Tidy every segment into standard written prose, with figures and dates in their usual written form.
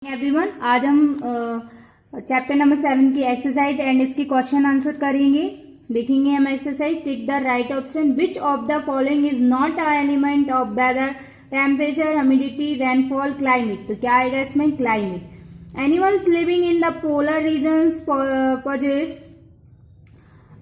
Everyone, आज हम chapter number 7 की एक्सरसाइज एंड इसके क्वेश्चन आंसर करेंगे। देखेंगे हम exercise. Tick the right option. Which of the following is not a element of weather, temperature, humidity, rainfall, climate. तो क्या आएगा इसमें? Climate. Animals living in the polar regions possess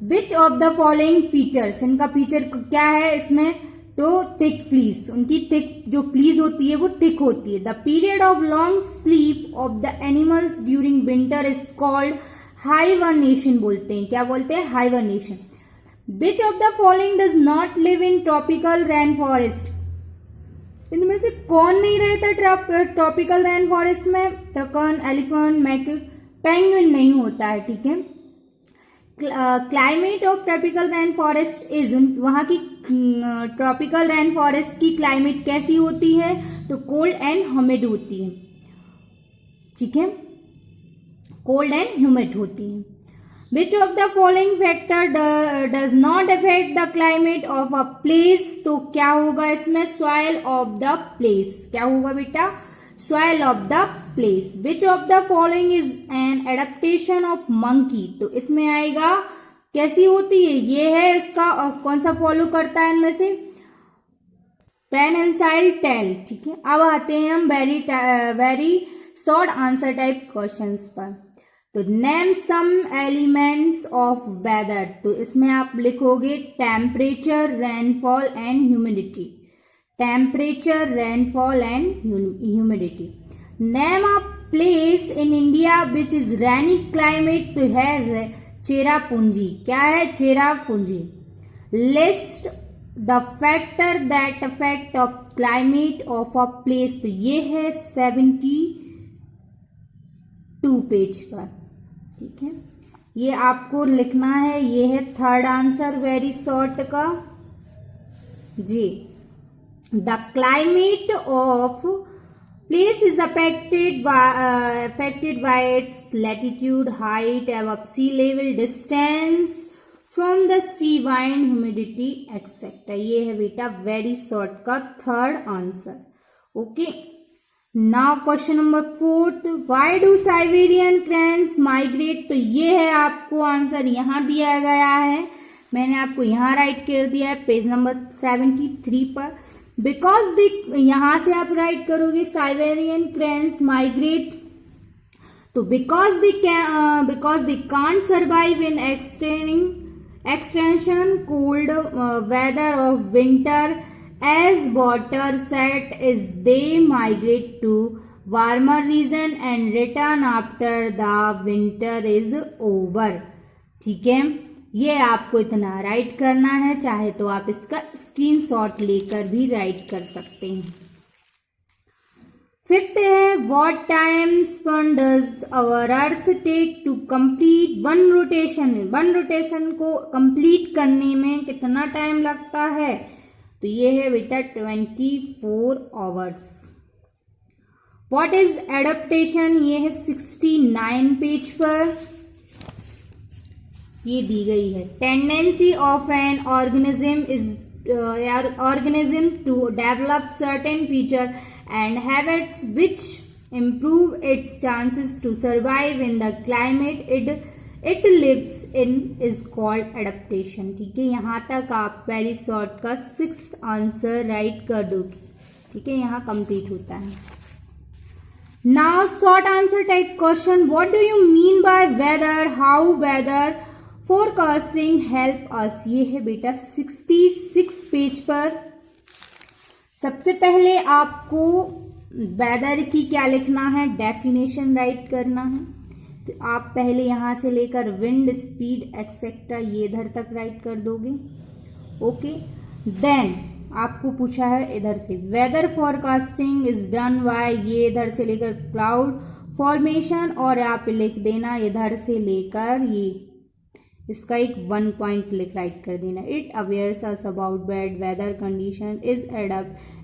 which of the following features. इनका feature क्या है इसमें? तो thick fleece, उनकी थिक जो फ्लीस होती है वो थिक होती है। The period of long sleep of the animals during winter is called hibernation बोलते हैं। क्या बोलते हैं? Hibernation. Which of the following does not live in tropical rain forest. इनमें से कौन नहीं रहता ट्रॉपिकल रेन फॉरेस्ट में? टकन, एलिफेंट, मैक्यू, पेंगुइन नहीं होता है। ठीक है। Climate of tropical rain forest is, वहां की ट्रॉपिकल रेन फॉरेस्ट की क्लाइमेट कैसी होती है? तो कोल्ड एंड ह्यूमिड होती है। ठीक है, कोल्ड एंड ह्यूमिड होती है। विच of the following factor does not affect the climate of a place. तो क्या होगा इसमें? Soil of the place. क्या होगा बेटा? Soil of the place. Which of the following is an adaptation of monkey. तो इसमें आएगा कैसी होती है? ये है इसका कौन सा फॉलो करता है इनमें से? Prehensile tail. ठीक है। अब आते हैं हम very short answer type questions पर। तो name some elements of weather. तो इसमें आप लिखोगे temperature, rainfall and humidity. Temperature, rainfall and humidity. Name a place in India which is rainy climate. तो है चेरापूंजी। क्या है? Cherrapunji. List the factor that affect of climate of a place. तो ये है 72 पेज पर। ठीक है, ये आपको लिखना है। ये है थर्ड आंसर वेरी शॉर्ट का जी। The climate of place is affected by its latitude, height above sea level, distance from the sea, wind, humidity, etc. ये है बेटा वेरी शॉर्ट का third answer. Okay, now question number 4। Why do Siberian cranes migrate। तो ये है आपको answer यहाँ दिया गया है। मैंने आपको यहाँ राइट कर दिया है पेज नंबर 73 पर। बिकॉज यहां से आप राइट करोगे साइबेरियन क्रेन्स माइग्रेट। तो because they can't survive in extension cold weather of winter as water set is they migrate to warmer region and return after the winter is over. ठीक है, ये आपको इतना राइट करना है। चाहे तो आप इसका स्क्रीनशॉट लेकर भी राइट कर सकते हैं। 5th है what time span does our earth take to complete one rotation. One rotation को कंप्लीट करने में कितना टाइम लगता है? तो ये है बेटा 24 आवर्स। What is adaptation. ये है 69 पेज पर ये दी गई है। Tendency of an organism to develop certain feature and habits which improve its chances to survive in the climate it lives in is called adaptation। ठीक है, यहाँ तक आप वेरी शॉर्ट का 6th आंसर राइट कर दोगे। ठीक है, यहाँ कंप्लीट होता है। Now short answer type question. What do you mean by weather, how weather forecasting help us. ये है बेटा 66 पेज पर। सबसे पहले आपको वेदर की क्या लिखना है? डेफिनेशन राइट करना है। तो आप पहले यहां से लेकर विंड स्पीड एक्सेट्रा ये इधर तक राइट कर दोगे। ओके, देन आपको पूछा है इधर से weather forecasting is done by, ये इधर से लेकर क्लाउड फॉर्मेशन, और आप लिख देना इधर से लेकर ये इसका एक 1 पॉइंट लिख राइट कर देना। It awares us about bad weather condition is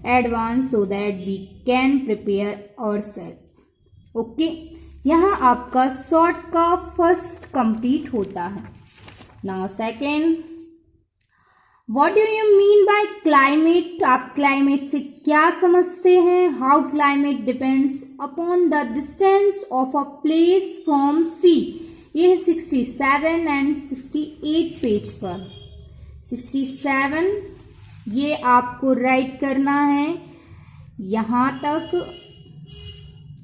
advance so that we can prepare ourselves. Okay, यहाँ आपका शॉर्ट का फर्स्ट कंप्लीट होता है। Now second, What do you mean by climate? आप climate से क्या समझते हैं? How climate depends upon the distance of a place from sea. ये है 67 and 68 पेज पर. 67 ये आपको राइट करना है यहाँ तक,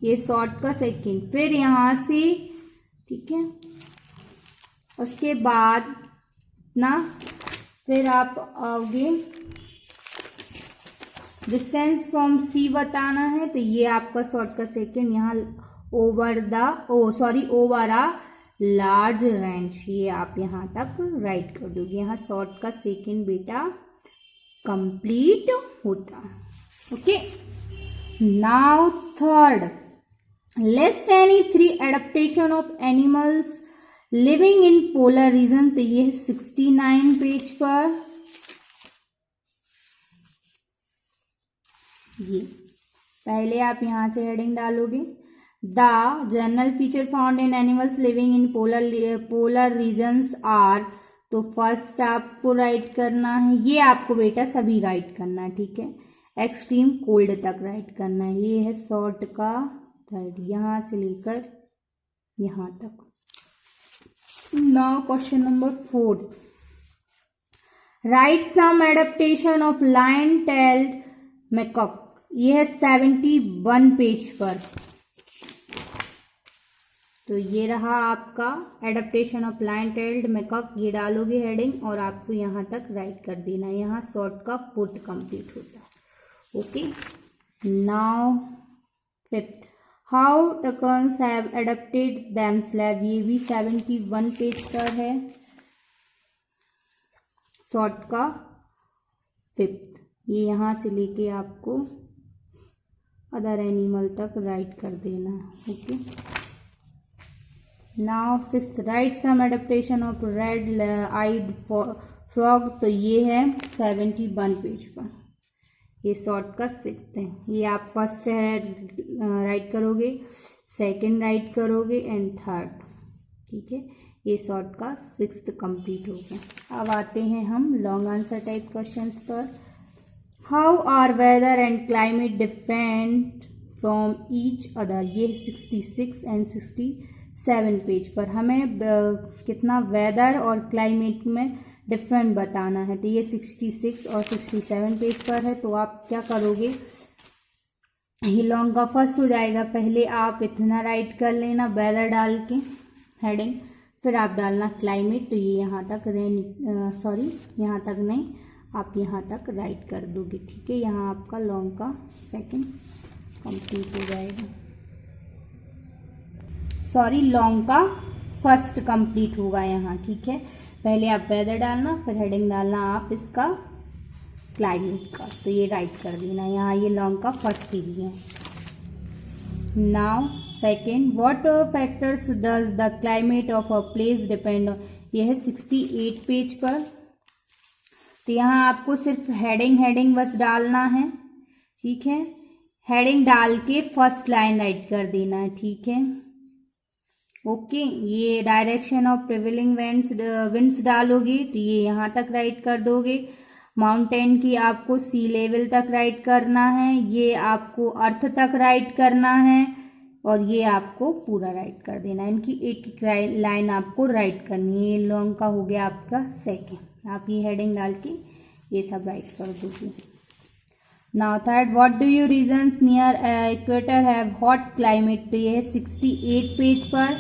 ये शॉर्ट का सेकंड, फिर यहाँ से, ठीक है, उसके बाद ना फिर आप आओगे डिस्टेंस फ्रॉम सी बताना है, तो ये आपका शॉर्ट का सेकंड यहाँ ओवर अ लार्ज रेंज, ये आप यहाँ तक राइट कर दोगे. यहाँ शॉर्ट का सेकंड बेटा कंप्लीट होता है. Okay, now third, list any 3 adaptation of animals living in polar region. तो ये है 69 पेज पर. ये पहले आप यहां से हेडिंग डालोगे, the general feature found in animals living in polar regions are. तो फर्स्ट आपको राइट करना है, ये आपको बेटा सभी राइट करना है, ठीक है, एक्सट्रीम कोल्ड तक राइट करना है. ये है शॉर्ट का थर्ड, यहां से लेकर यहां तक. Now question number 4. Write some adaptation of lion-tailed macaque. ये है 71 पेज पर. तो ये रहा आपका एडेप्टेशन ऑफ लायन-टेल्ड मैकाक. ये डालोगे हेडिंग और आपको यहाँ तक राइट कर देना है. यहाँ शॉर्ट का 4th कंप्लीट होता है. Okay, now 5th, how toucans have adapted themselves. ये भी 71 पेज पर है, शॉर्ट का 5th. ये यहाँ से लेके आपको अदर एनिमल तक राइट कर देना है. Okay, now 6th, write some adaptation of red eyed frog. तो ये है 71 पेज पर, ये शॉर्ट का 6th है. ये आप फर्स्ट राइट करोगे, सेकंड राइट करोगे एंड थर्ड, ठीक है. ये शॉर्ट का 6th कंप्लीट हो गया. अब आते हैं हम लॉन्ग आंसर टाइप क्वेश्चंस पर. How are weather and climate different from each other. ये 66 एंड 67 पेज पर. हमें कितना वेदर और क्लाइमेट में डिफरेंट बताना है. तो ये 66 और 67 पेज पर है. तो आप क्या करोगे, ये लॉन्ग का फर्स्ट हो जाएगा. पहले आप इतना राइट कर लेना वेदर डाल के हेडिंग, फिर आप डालना क्लाइमेट. तो ये यहाँ तक यहाँ तक नहीं, आप यहाँ तक राइट कर दोगे, ठीक है. यहाँ आपका लॉन्ग का सेकंड कंप्लीट हो जाएगा. लॉन्ग का फर्स्ट कंप्लीट होगा यहाँ, ठीक है. पहले आप वेदर डालना, फिर हेडिंग डालना आप इसका क्लाइमेट का. तो ये राइट कर देना. यहाँ ये लॉन्ग का फर्स्ट ही है. Now second, what factors does the climate of a place depend on. ये है 68 पेज पर. तो यहाँ आपको सिर्फ हेडिंग बस डालना है, ठीक है. हेडिंग डाल के फर्स्ट लाइन राइट कर देना है, ठीक है. ओके, ये डायरेक्शन ऑफ प्रिवेलिंग विंड्स डालोगे तो ये यहाँ तक राइट कर दोगे. माउंटेन की आपको सी लेवल तक राइट करना है, ये आपको अर्थ तक राइट करना है, और ये आपको पूरा राइट कर देना है. इनकी एक एक लाइन आपको राइट करनी है. ये लॉन्ग का हो गया आपका सेकेंड. आप ये हेडिंग डाल के ये सब राइट कर दोगे. Now third, what do you regions near equator have hot climate. तो ये है 68 पेज पर.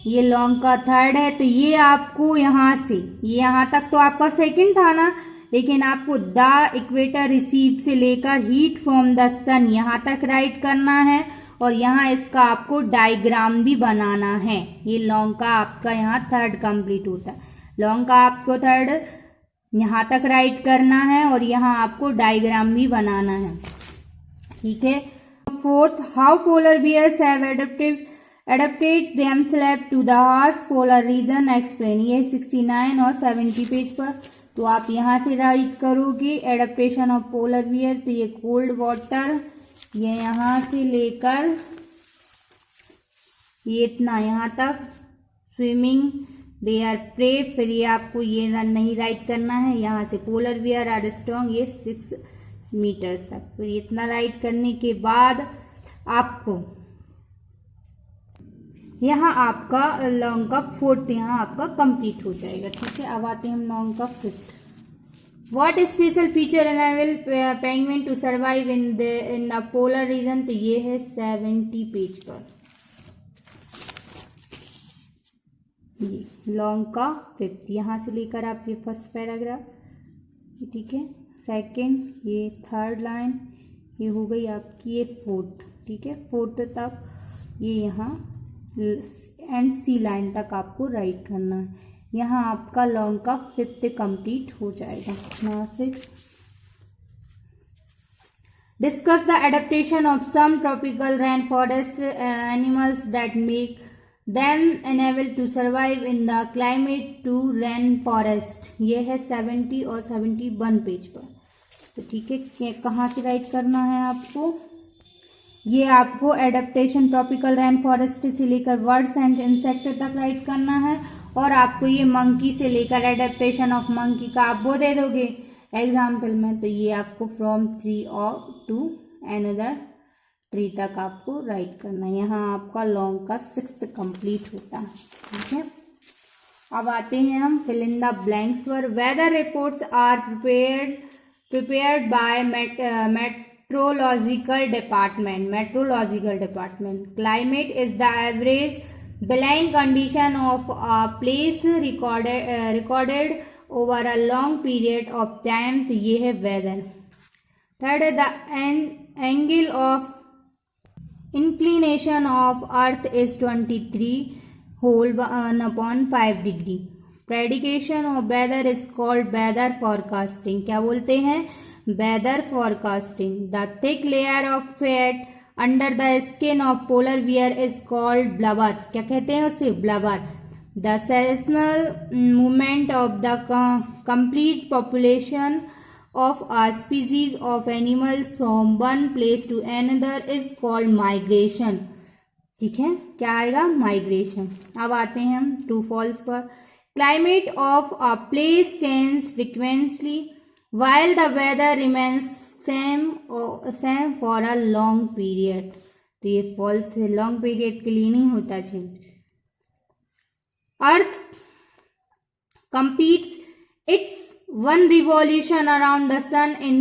ये लॉन्ग का थर्ड है. तो ये आपको यहाँ से ये यहाँ तक तो आपका सेकंड था ना, लेकिन आपको द इक्वेटर रिसीव से लेकर हीट फ्रॉम द सन यहाँ तक राइट करना है, और यहाँ इसका आपको डायग्राम भी बनाना है. ये लॉन्ग का आपका यहाँ थर्ड कंप्लीट होता है. लॉन्ग का आपको थर्ड यहाँ तक राइट करना है, और यहाँ आपको डायग्राम भी बनाना है, ठीक है. Fourth, how polar bears have adapted themselves to the harsh polar region explain. ये 69 और 70 पेज पर. तो आप यहाँ से राइट करोगे एडेप्टेशन ऑफ पोलर बियर. तो ये कोल्ड वाटर, ये यहाँ से लेकर ये इतना यहाँ तक स्विमिंग दे आर प्रे, फिर ये आपको ये नहीं राइट करना है। यहाँ से पोलर बियर आर स्ट्रॉन्ग, ये 6 मीटर्स तक। फिर इतना राइट करने के बाद आपको यहाँ आपका लॉन्ग का 4th यहाँ आपका कंप्लीट हो जाएगा। ठीक है, अब आते हैं हम लॉन्ग का 5th। What special feature enable penguin to survive in the polar region? तो ये है 70 पेज पर, ये लॉन्ग का 5th, यहाँ से लेकर आप ये फर्स्ट पैराग्राफ, ठीक है, सेकंड, ये 3rd लाइन, ये हो गई आपकी ये 4th। ठीक है, 4th तक ये यहाँ एंड सी लाइन तक आपको राइट करना है। यहाँ आपका लॉन्ग का 5th कंप्लीट हो जाएगा। Now 6, discuss the adaptation of some tropical rain forest animals that make them enable to survive in the climate to rain forest. ये है 70 और 71 पेज पर। तो ठीक है, कहाँ से राइट करना है आपको? ये आपको एडेप्टेशन ट्रॉपिकल रेन फॉरेस्ट से लेकर बर्ड्स एंड इंसेक्ट तक राइट करना है। और आपको ये मंकी से लेकर एडेप्टेशन ऑफ मंकी का आप वो दे दोगे एग्जाम्पल में, तो ये आपको फ्रॉम ट्री और टू अनदर ट्री तक आपको राइट करना है। यहाँ आपका लॉन्ग का 6th कंप्लीट होता है। ठीक है, अब आते हैं हम फिल इन द ब्लैंक्स पर। Weather reports are prepared by meteorological department. Climate is the average benign condition of a place recorded over a long period of time. तो ये है weather. Third, the angle of inclination of earth is 23/5 degree. Prediction of weather is called weather forecasting. क्या बोलते हैं? weather forecasting. The thick layer of fat under the skin of polar bear is called blubber. क्या कहते हैं उसे? blubber. The seasonal movement of the complete population of a species of animals from one place to another is called migration. ठीक है, क्या आएगा? migration. अब आते हैं हम true false पर। climate of a place changes frequently while the weather remains same for a long period. तो ये false है, long period के लिए नहीं होता change. Earth completes its one revolution around the sun in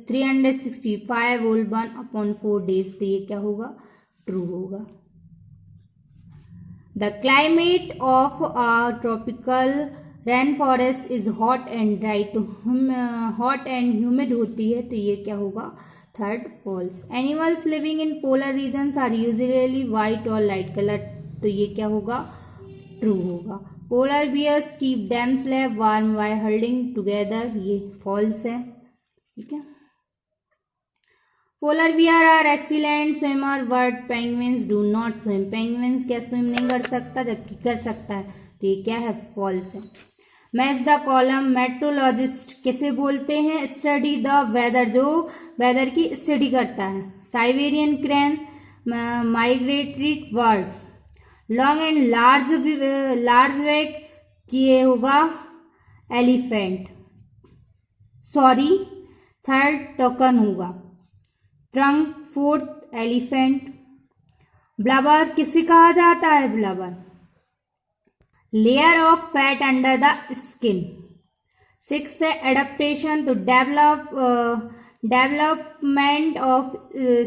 365/1/4 days. तो ये क्या होगा? True होगा. The climate of a tropical rainforest is hot and dry. तो hot and humid होती है, तो ये क्या होगा? Third false. Animals living in polar regions are usually white or light colored. तो ये क्या होगा? True होगा. Polar bears keep themselves warm by huddling together. ये false है. ठीक है. Polar bear are excellent swimmer but penguins do not swim. Penguins क्या swim नहीं कर सकता, जबकि कर सकता है, तो ये क्या है? false है. Match the column. मेट्रोलॉजिस्ट किसे बोलते हैं? स्टडी द वेदर, जो वेदर की स्टडी करता है। Siberian crane, migratory bird. Long and large beak, ये होगा एलिफेंट, सॉरी 3rd टोकन होगा। Trunk 4th elephant. ब्लबर किसे कहा जाता है? Blubber layer of fat under the skin. 6th adaptation, तो development of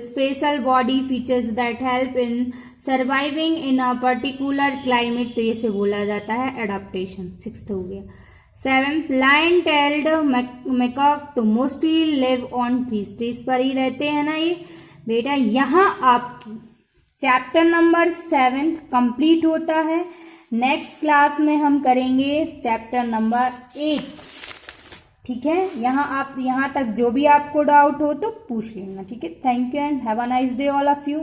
special body features that help in surviving in a particular climate, तो ये से बोला जाता है एडेप्टेशन। 6th हो गया। 7th लाइन टेल्ड मैकॉक, तो मोस्टली लिव ऑन ट्रीज पर ही रहते हैं ना ये बेटा। यहाँ आपकी चैप्टर नंबर 7 कंप्लीट होता है। नेक्स्ट क्लास में हम करेंगे चैप्टर नंबर 8। ठीक है, यहाँ तक जो भी आपको डाउट हो तो पूछ लेना। ठीक है, thank you and have a nice day all of you.